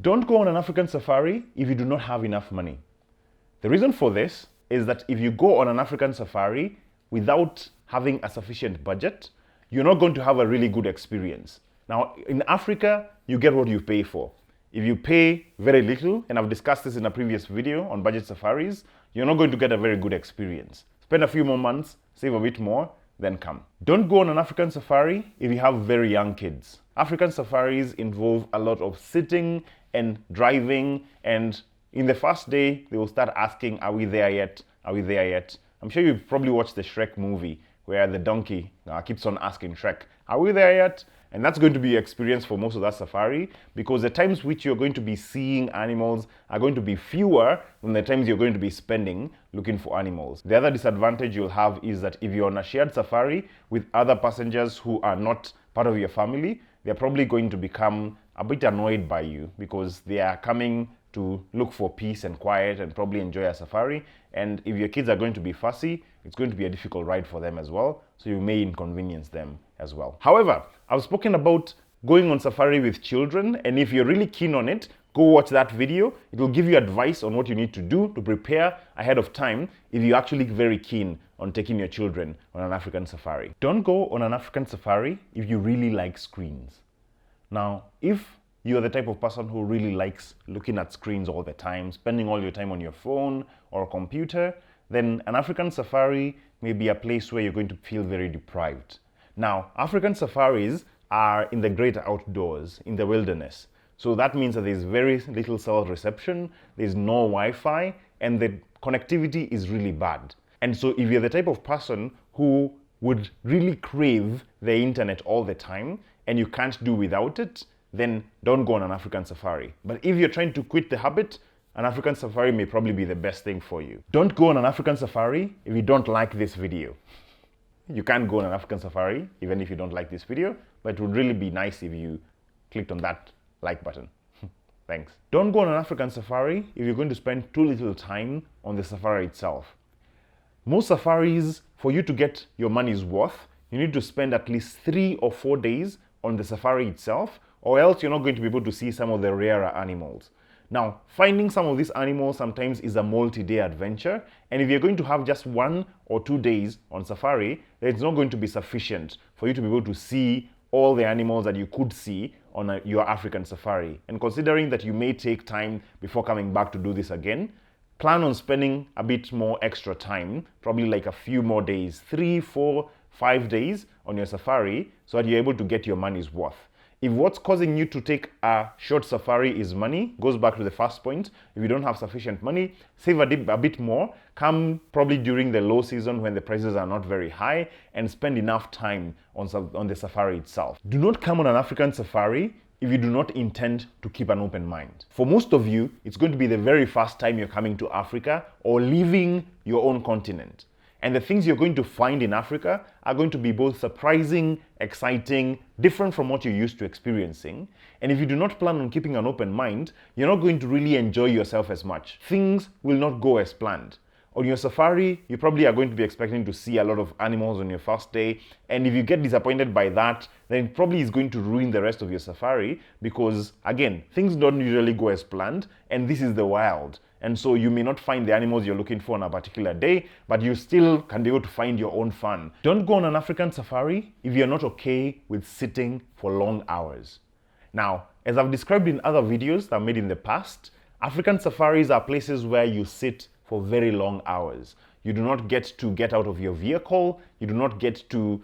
Don't go on an African safari if you do not have enough money. The reason for this is that if you go on an African safari without having a sufficient budget, you're not going to have a really good experience. Now, in Africa, you get what you pay for. If you pay very little, and I've discussed this in a previous video on budget safaris, you're not going to get a very good experience. Spend a few more months, save a bit more, then come. Don't go on an African safari if you have very young kids. African safaris involve a lot of sitting and driving, and in the first day, they will start asking, are we there yet? Are we there yet? I'm sure you've probably watched the Shrek movie where the donkey keeps on asking Shrek, are we there yet? And that's going to be your experience for most of that safari, because the times which you're going to be seeing animals are going to be fewer than the times you're going to be spending looking for animals. The other disadvantage you'll have is that if you're on a shared safari with other passengers who are not part of your family, they're probably going to become a bit annoyed by you because they are coming to look for peace and quiet and probably enjoy a safari. And if your kids are going to be fussy, it's going to be a difficult ride for them as well. So you may inconvenience them as well. However, I've spoken about going on safari with children, and if you're really keen on it, go watch that video. It will give you advice on what you need to do to prepare ahead of time if you're actually very keen on taking your children on an African safari. Don't go on an African safari if you really like screens. Now, if you're the type of person who really likes looking at screens all the time, spending all your time on your phone or computer, then an African safari may be a place where you're going to feel very deprived. Now, African safaris are in the great outdoors, in the wilderness. So that means that there's very little cell reception, there's no Wi-Fi, and the connectivity is really bad. And so if you're the type of person who would really crave the internet all the time and you can't do without it, then don't go on an African safari. But if you're trying to quit the habit, an African safari may probably be the best thing for you. Don't go on an African safari if you don't like this video. You can't go on an African safari even if you don't like this video, but it would really be nice if you clicked on that like button. Thanks. Don't go on an African safari if you're going to spend too little time on the safari itself. Most safaris, for you to get your money's worth, you need to spend at least 3 or 4 days on the safari itself, or else you're not going to be able to see some of the rarer animals. Now, finding some of these animals sometimes is a multi-day adventure, and if you're going to have just 1 or 2 days on safari, then it's not going to be sufficient for you to be able to see all the animals that you could see on your African safari. And considering that you may take time before coming back to do this again, plan on spending a bit more extra time, probably like a few more days, 3, 4, 5 days on your safari, so that you're able to get your money's worth. If what's causing you to take a short safari is money, goes back to the first point. If you don't have sufficient money, save a bit more, come probably during the low season when the prices are not very high, and spend enough time on the safari itself. Do not come on an African safari if you do not intend to keep an open mind. For most of you, it's going to be the very first time you're coming to Africa or leaving your own continent. And the things you're going to find in Africa are going to be both surprising, exciting, different from what you're used to experiencing. And if you do not plan on keeping an open mind, you're not going to really enjoy yourself as much. Things will not go as planned. On your safari, you probably are going to be expecting to see a lot of animals on your first day. And if you get disappointed by that, then it probably is going to ruin the rest of your safari because, again, things don't usually go as planned, and this is the wild. And so you may not find the animals you're looking for on a particular day, but you still can be able to find your own fun. Don't go on an African safari if you're not okay with sitting for long hours. Now, as I've described in other videos that I've made in the past, African safaris are places where you sit for very long hours. You do not get to get out of your vehicle. You do not get to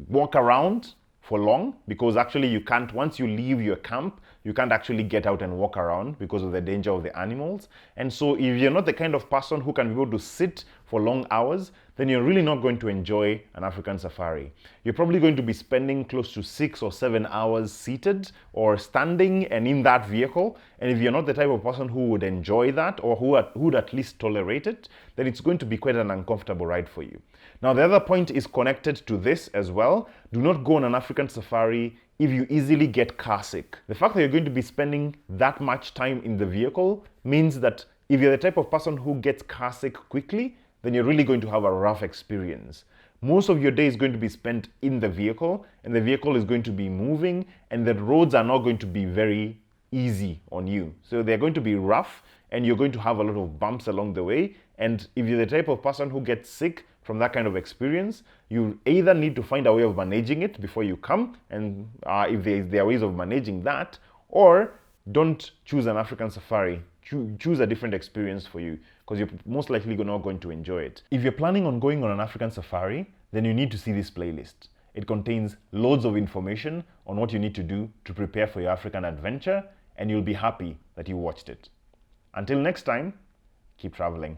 walk around for long because actually you can't, once you leave your camp, you can't actually get out and walk around because of the danger of the animals. And so if you're not the kind of person who can be able to sit for long hours, then you're really not going to enjoy an African safari. You're probably going to be spending close to 6 or 7 hours seated or standing and in that vehicle. And if you're not the type of person who would enjoy that or who would at least tolerate it, then it's going to be quite an uncomfortable ride for you. Now, the other point is connected to this as well. Do not go on an African safari if you easily get car sick. The fact that you're going to be spending that much time in the vehicle means that if you're the type of person who gets car sick quickly, then you're really going to have a rough experience. Most of your day is going to be spent in the vehicle, and the vehicle is going to be moving, and the roads are not going to be very easy on you. So they're going to be rough, and you're going to have a lot of bumps along the way. And if you're the type of person who gets sick from that kind of experience, you either need to find a way of managing it before you come, and if there are ways of managing that, or don't choose an African safari. Choose a different experience for you, because you're most likely not going to enjoy it. If you're planning on going on an African safari, then you need to see this playlist. It contains loads of information on what you need to do to prepare for your African adventure, and you'll be happy that you watched it. Until next time, keep traveling.